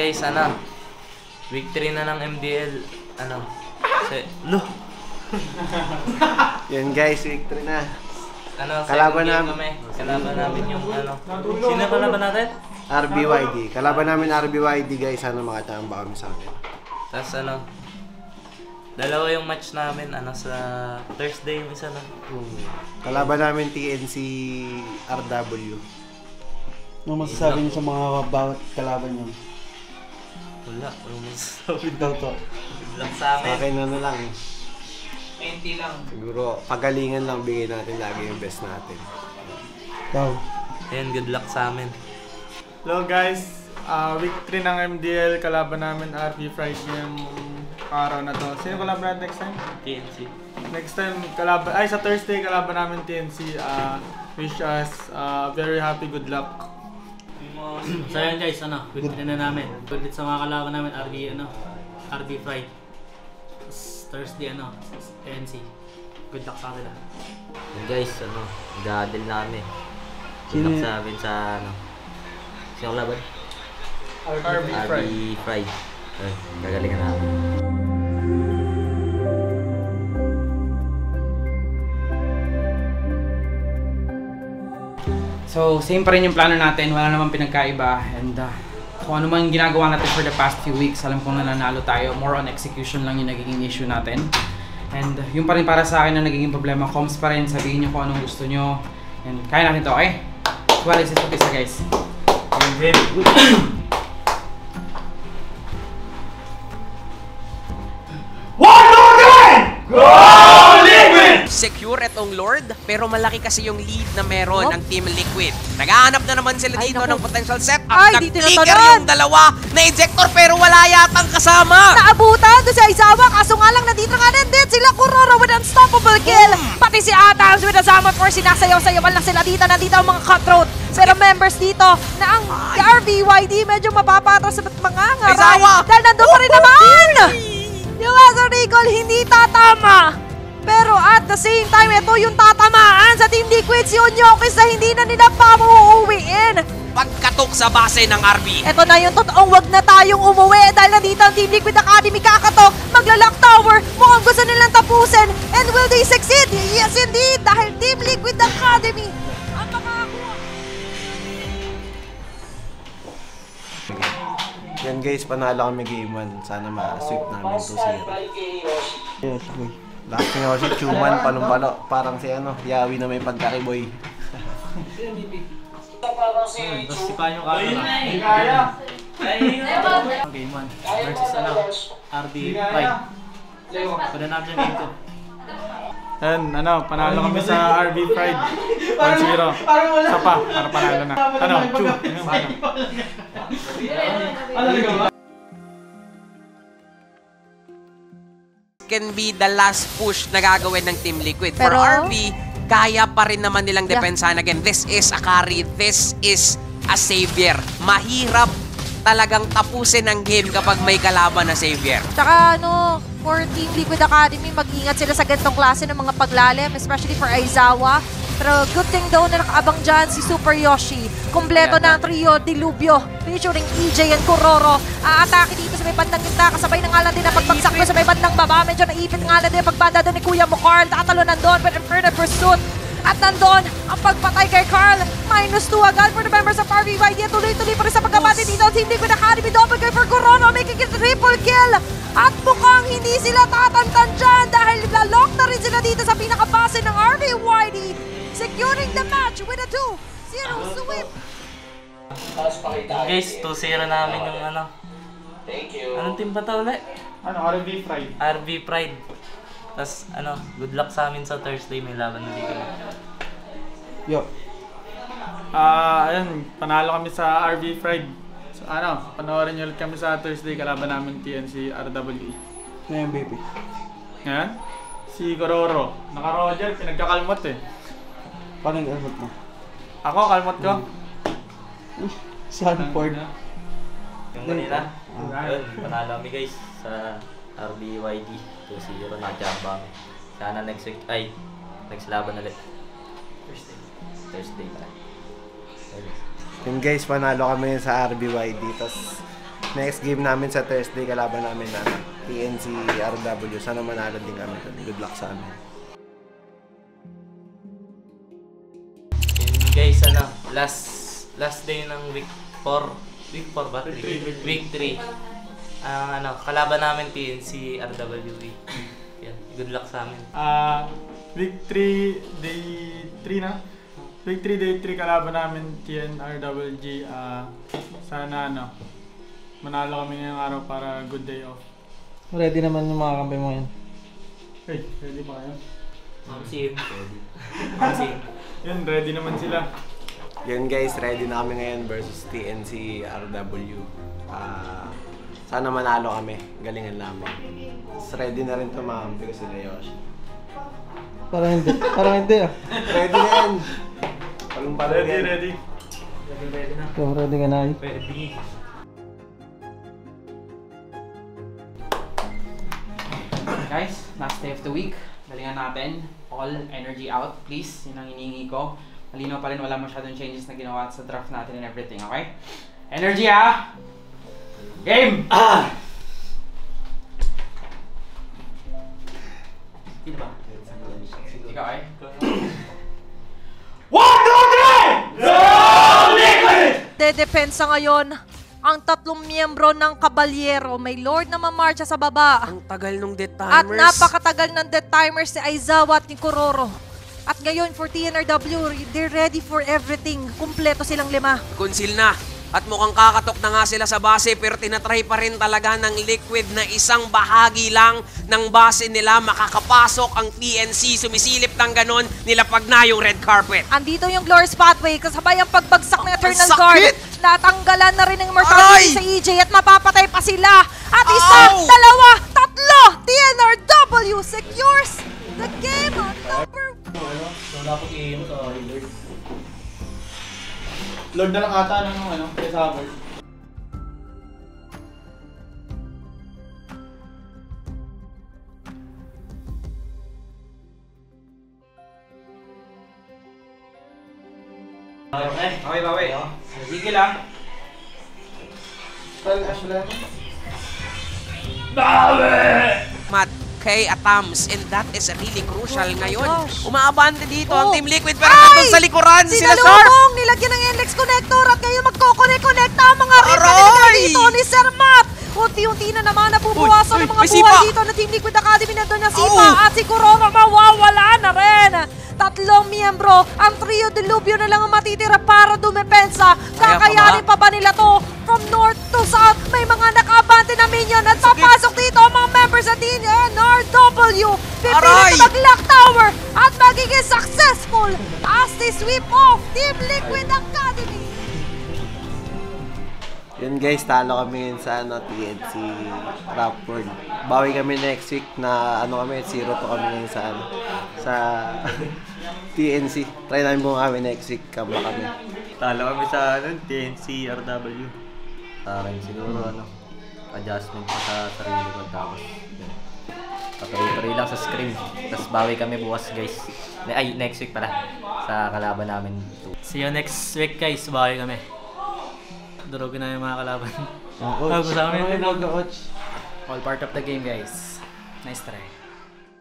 guys, ano, victory na ng MDL, ano, Yan guys, victory na. Ano, kalaban namin kami. Kalaban namin yung ano. Sino kalaban natin? RBYD. Kalaban namin RBYD guys, sana makatamba kami sa akin. Tapos ano, dalawa yung match namin, ano, sa Thursday yung isa na. Kalaban namin TNC RW. Ano masasabi niyo sa mga bawat kalaban niyo? Wala masasabi. Ikaw to. Good luck sa amin. Sa akin ano lang. 20 lang. Siguro, pagalingan lang, bigay natin lagi yung best natin. Ikaw. Ayan, good luck sa amin. Hello guys, victory ng MDL, kalaban namin RB Friday yung araw na to. Sino kalaban natin next time? TNC. Next time, sa Thursday, kalaban namin TNC. Wish us very happy, good luck. So yun guys, ano, victory na namin. Ulit sa mga kalaban namin, RB Friday. Thursday, ano, TNC. Good luck sa kanila. Yun guys, ano, gadel na kami. Good luck sa amin sa, ano, sino kalaban? RB Friday. Gagalingan namin. So, same pa rin yung plano natin, wala namang pinagkaiba, and kung ano man ginagawa natin for the past few weeks, alam kong nananalo tayo, more on execution lang yung nagiging issue natin. And yung pa rin para sa akin na nagiging problema, comms pa rin, sabihin nyo kung anong gusto nyo, and kaya natin to, okay? Well, isa guys. Secure itong Lord, pero malaki kasi yung lead na meron ng Team Liquid. Naghahanap na naman sila dito ng potential setup. Nag-flicker yung dalawa na ejector pero wala yatang kasama. Naabutan doon si Aizawa, kaso nga lang nandito nga din sila Kuroro with unstoppable kill. Pati si Atams with a Zama Force, sinasayaw-sayawan lang sila dito. Nandito ang mga cutthroat. Pero members dito na ang RBYD medyo mapapatras sa mga ngaray. Dahil nandun pa rin naman! Yung Azor Recall hindi tatama. Pero at the same time, ito yung tatamaan sa Team Liquid, si Onyokis na hindi na nila pa mauuwiin. Pagkatok sa base ng RB. Ito na yung totoong wag na tayong umuwi dahil nandito ang Team Liquid Academy kakatok. Magla-lock tower, mukhang gusto nilang tapusin. And will they succeed? Yes indeed, dahil Team Liquid Academy ang makakuha. Yan guys, panalo kami game 1. Sana ma-sweep namin 2-0. Yes, boy. Last nga si Chuman, panong-palo. Parang si ano, Yawi na may pagkariboy. Tapos si Panyo Game 1 versus ano, RB Pride. Pwede na dyan game 2. And ano, panalo kami sa RB Pride 1-0. Isa pa, para panalo na. Ano, Chu. Can be the last push na gagawin ng Team Liquid. For RB, kaya pa rin naman nilang depensahan. Again, this is a carry. This is a savior. Mahirap talagang tapusin ang game kapag may kalaban na savior. Tsaka ano, for Team Liquid Academy, mag-ingat sila sa ganitong klase ng mga paglalim, especially for Aizawa. Pero good thing daw na nakaabang dyan si Super Yoshi. Kompleto na ang trio Diluvio, featuring EJ and Kuroro. Aatake dito sa may bandang gitna, kasabay na nga lang din ang pagbagsak mo sa may bandang baba. Medyo naipit nga lang din ang pagbanda doon ni Kuya mo Carl. Tatalo nandun, but Inferno Pursuit. At nandun ang pagpatay kay Carl. -2 agad for the members of RBYD. Tuloy-tuloy pa rin sa pagkabati dito. Team Liquid Academy, double kill for Kuroro, making it triple kill. At mukhang hindi sila tatantan dyan dahil lalok na rin sila dito sa pinakabase ng RBYD. Securing the match with a 2-0 sweep. Guys, 2-0 namin yung ano. Anong team ba ito ulit? Ano, RB Pride. RB Pride. Tapos ano, good luck sa amin sa Thursday, may laban na dito. Yo. Ayun, panalo kami sa RB Pride. So, ano, panoorin nyo ulit kami sa Thursday, kalaban namin TNC RWE. Na MVP. Ngayon, si Kororo. Naka-Roger, pinagkakalmot eh. Paano yung almot mo? Ako, kalmot ko. Sanford. Yung kanina, yun, panalo kami guys sa RBYD 2-0 na jambang. Sana next week, next laban ulit. Thursday pa. Yun guys, panalo kami sa RBYD. Tapos Next game namin sa Thursday, kalaban namin na TNC RW. Sana manalo din kami. Good luck sa amin. And guys, ano, last day ng week 4 ba? Week 3. Ano, kalaban namin TNC RWE. Yan, good luck sa amin. Week 3, day 3 na. Week 3, day 3 kalaban namin TNRWG. Sana ano, manalo kami ngayong araw para good day off. Ready naman yung mga kampi mo yan. Hey, ready ba kayo? Sim. Yun, ready naman sila. Yun guys, ready na kami ngayon versus TNC RW. Sana manalo kami. Galingan lamang. Ready na rin ito mga kampi ko sila Yoshi. Parang hindi ah. Ready na yan. Palong-palong yan. Ready. Ready na. So, ready ka na eh. Ready. Guys, last day of the week. Galingan natin. All energy out, please. Yun ang hinihingi ko. Malinaw pa rin, wala masyadong changes na ginawa sa draft natin and everything, okay? Energy ha! Game! Sino ba? Ikaw eh? 1, 2, 3! Dedepensa ngayon ang 3 miyembro ng Kabalyero. May Lord na mamarcha sa baba. Ang tagal nung death At timers. napakatagal ng death timers ni Aizawa at ni Kuroro. At ngayon for TNRW, they're ready for everything. Kumpleto silang 5. Conceal na. At mukhang kakatok na nga sila sa base pero tinatry pa rin talaga ng Liquid na isang bahagi lang ng base nila makakapasok ang TNC. Sumisilip ng ganon, nilapag na yung red carpet. Andito yung Glorious Pathway kasabay ang pagbagsak ng Eternal sakit! Guard. Natanggalan na rin ng immortality Aray! sa EJ at mapapatay pa sila. At isa, Ow! dalawa, tatlo! TNRW secures the game on number 1. Wala ko i-aim sa Lord. Lord na lang ata ng ano, kaysa Howard. Okay, bawi. Sige lang. Matt, Kay Atams, and that is really crucial ngayon. gosh. Umaabante dito ang Oh. Team Liquid pero nandun sa likuran sila Sharp. Sinalubong, nilagyan ng NLEX connector at ngayon magkoconnect-connecta ang mga red na Aray! nilagay dito ni Sir Matt. Unti-unti na naman nabubuwasan Uy, ng mga may buhay sipa! dito ng Team Liquid Academy. Nandun yung Sipa Oh! at si Kuroro mawawala na rin. 3 miyembro, ang trio Dilubyo na lang ang matitira para dumepensa. Kaya pa Kakayanin ba? pa ba nila to? From north to south, may mga nakaabante na minion at papasok dito ang mga members sa TNRW. Pipilit Aray! na mag-lock tower at magiging successful as they sweep off Team Liquid Academy. Yun guys, talo kami ngayon sa TNC Rapcord. Bawi kami next week na kami, 0-2 kami ngayon sa TNC. Try namin buong kami next week, kamba kami. Talo kami sa TNC RW. Parang siguro adjustment pa sa sarili ko tapos patuloy-tuloy lang sa scrim. Tapos bawi kami bukas guys. Ay, next week pala sa kalaban namin. See you next week guys, bawi kami. Durugin na yung mga kalaban. Coach. Bago sa amin. Coach. All part of the game, guys. Nice try.